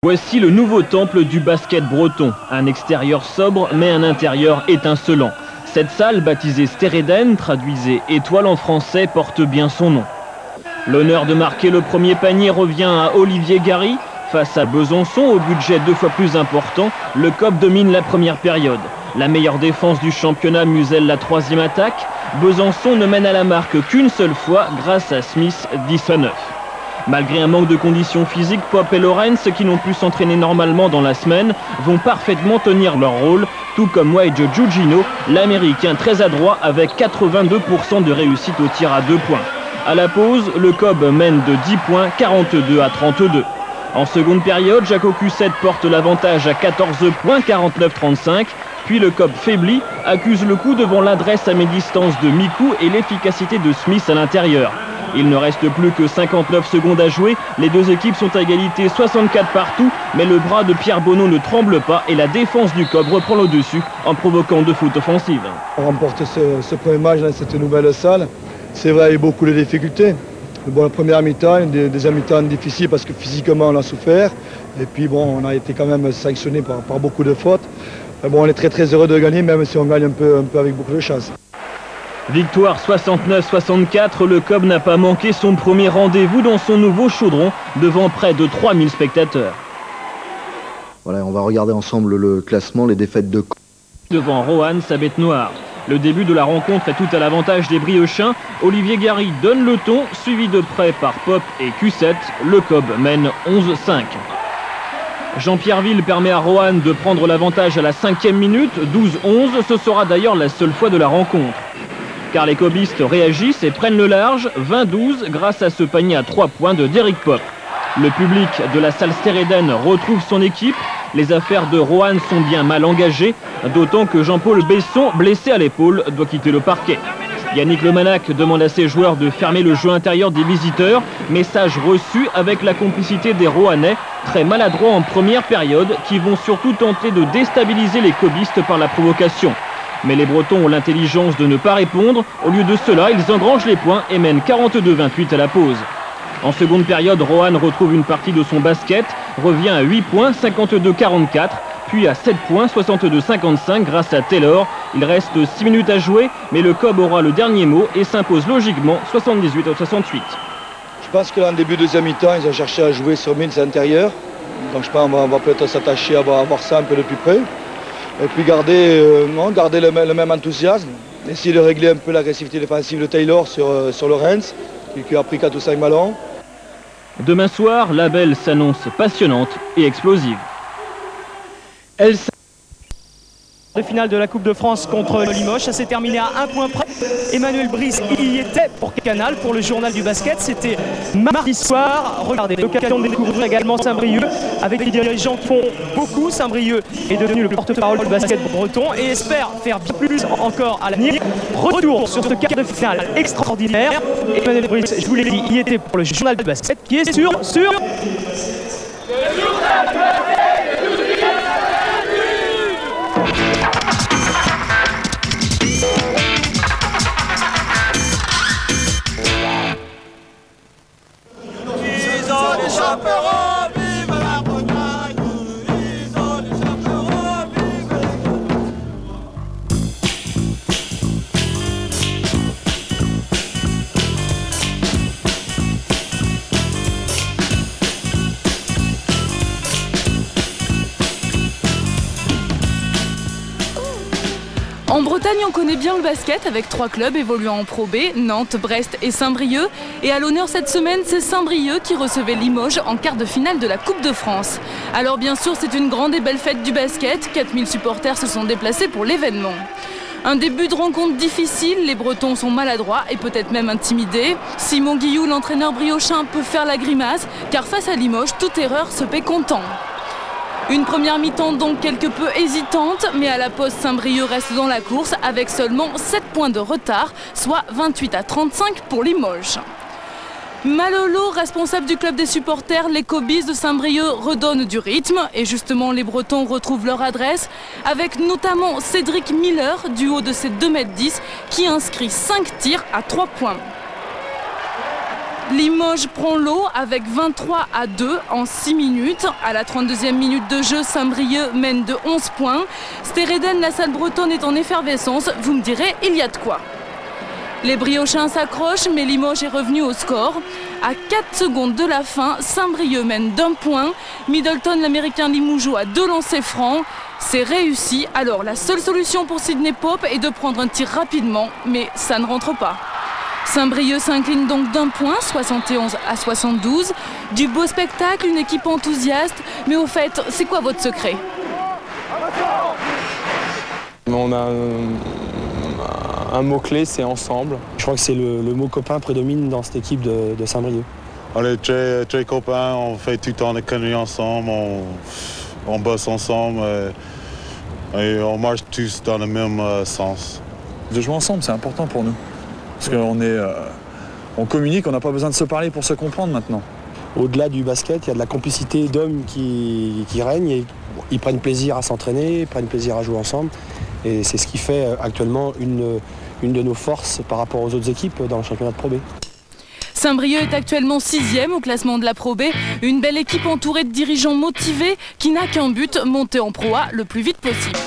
Voici le nouveau temple du basket breton. Un extérieur sobre, mais un intérieur étincelant. Cette salle, baptisée Stereden, traduisée étoile en français, porte bien son nom. L'honneur de marquer le premier panier revient à Olivier Gary. Face à Besançon, au budget 2 fois plus important, le COP domine la première période. La meilleure défense du championnat muselle la troisième attaque. Besançon ne mène à la marque qu'une seule fois grâce à Smith, 10-9. Malgré un manque de conditions physiques, Pop et Lorenz, qui n'ont pu s'entraîner normalement dans la semaine, vont parfaitement tenir leur rôle, tout comme Waige Giugino, l'Américain très adroit avec 82% de réussite au tir à 2 points. À la pause, le COB mène de 10 points, 42-32. En seconde période, Jaco Cusset porte l'avantage à 14 points, 49-35. Puis le COB faiblit, accuse le coup devant l'adresse à mi-distance de Mikou et l'efficacité de Smith à l'intérieur. Il ne reste plus que 59 secondes à jouer. Les deux équipes sont à égalité 64 partout, mais le bras de Pierre Bonneau ne tremble pas et la défense du COB reprend le dessus en provoquant 2 fautes offensives. On remporte ce premier match dans cette nouvelle salle. C'est vrai, il y a eu beaucoup de difficultés. Bon, la première mi-temps, une deuxième mi-temps difficile parce que physiquement on a souffert. Et puis bon, on a été quand même sanctionné par beaucoup de fautes. Mais bon, on est très heureux de gagner, même si on gagne un peu avec beaucoup de chance. Victoire 69-64, le COB n'a pas manqué son premier rendez-vous dans son nouveau chaudron devant près de 3000 spectateurs. Voilà, on va regarder ensemble le classement, les défaites de devant Roanne, sa bête noire. Le début de la rencontre est tout à l'avantage des Briochins. Olivier Gary donne le ton, suivi de près par Pop et Cusset. Le COB mène 11-5. Jean-Pierre Ville permet à Roanne de prendre l'avantage à la 5e minute, 12-11. Ce sera d'ailleurs la seule fois de la rencontre. Car les cobistes réagissent et prennent le large, 20-12, grâce à ce panier à 3 points de Derrick Pop. Le public de la salle Stereden retrouve son équipe. Les affaires de Roanne sont bien mal engagées, d'autant que Jean-Paul Besson, blessé à l'épaule, doit quitter le parquet. Yannick Lemanac demande à ses joueurs de fermer le jeu intérieur des visiteurs. Message reçu avec la complicité des Roannais, très maladroits en première période, qui vont surtout tenter de déstabiliser les cobistes par la provocation. Mais les Bretons ont l'intelligence de ne pas répondre. Au lieu de cela, ils engrangent les points et mènent 42-28 à la pause. En seconde période, Roanne retrouve une partie de son basket, revient à 8 points, 52-44, puis à 7 points, 62-55 grâce à Taylor. Il reste 6 minutes à jouer, mais le COB aura le dernier mot et s'impose logiquement 78-68. Je pense que en début de deuxième mi-temps, ils ont cherché à jouer sur Mills à l'intérieur. Donc je pense qu'on va peut-être s'attacher à voir ça un peu de plus près. Et puis garder le même enthousiasme, essayer de régler un peu l'agressivité défensive de Taylor sur Lorenz, qui a pris 4 ou 5 ballons. Demain soir, la belle s'annonce passionnante et explosive. Le final de la Coupe de France contre Limoges, ça s'est terminé à 1 point près. Emmanuel Brice y était pour Canal, pour le journal du basket. C'était mardi soir. Regardez, l'occasion de découvrir également Saint-Brieuc avec des dirigeants qui font beaucoup. Saint-Brieuc est devenu le porte-parole du basket breton et espère faire bien plus encore à l'avenir. Retour sur ce quart de finale extraordinaire. Emmanuel Brice, je vous l'ai dit, y était pour le journal du basket qui est sur... En Bretagne, on connaît bien le basket avec 3 clubs évoluant en Pro B, Nantes, Brest et Saint-Brieuc. Et à l'honneur cette semaine, c'est Saint-Brieuc qui recevait Limoges en quart de finale de la Coupe de France. Alors bien sûr, c'est une grande et belle fête du basket. 4000 supporters se sont déplacés pour l'événement. Un début de rencontre difficile, les Bretons sont maladroits et peut-être même intimidés. Simon Guillou, l'entraîneur briochin, peut faire la grimace, car face à Limoges, toute erreur se paie comptant. Une première mi-temps donc quelque peu hésitante, mais à la pause Saint-Brieuc reste dans la course avec seulement 7 points de retard, soit 28-35 pour Limoges. Malolo, responsable du club des supporters, les Cobis de Saint-Brieuc redonnent du rythme et justement les Bretons retrouvent leur adresse avec notamment Cédric Miller du haut de ses 2,10 m qui inscrit 5 tirs à 3 points. Limoges prend l'eau avec 23-2 en 6 minutes. À la 32e minute de jeu, Saint-Brieuc mène de 11 points. Stéréden, la salle bretonne est en effervescence. Vous me direz, il y a de quoi. Les Briochins s'accrochent, mais Limoges est revenu au score. À 4 secondes de la fin, Saint-Brieuc mène d'1 point. Middleton, l'Américain limougeau, a 2 lancers francs. C'est réussi. Alors la seule solution pour Sydney Pope est de prendre un tir rapidement, mais ça ne rentre pas. Saint-Brieuc s'incline donc d'1 point, 71-72. Du beau spectacle, une équipe enthousiaste. Mais au fait, c'est quoi votre secret? On a un mot-clé, c'est ensemble. Je crois que c'est le mot copain prédomine dans cette équipe de Saint-Brieuc. On est très copains, on fait tout le temps des conneries ensemble, on bosse ensemble et on marche tous dans le même sens. De jouer ensemble, c'est important pour nous. Parce qu'on communique, on n'a pas besoin de se parler pour se comprendre maintenant. Au-delà du basket, il y a de la complicité d'hommes qui règne. Et ils prennent plaisir à s'entraîner, ils prennent plaisir à jouer ensemble. Et c'est ce qui fait actuellement une de nos forces par rapport aux autres équipes dans le championnat de Pro B. Saint-Brieuc est actuellement 6e au classement de la Pro B. Une belle équipe entourée de dirigeants motivés qui n'a qu'un but, monter en Pro A le plus vite possible.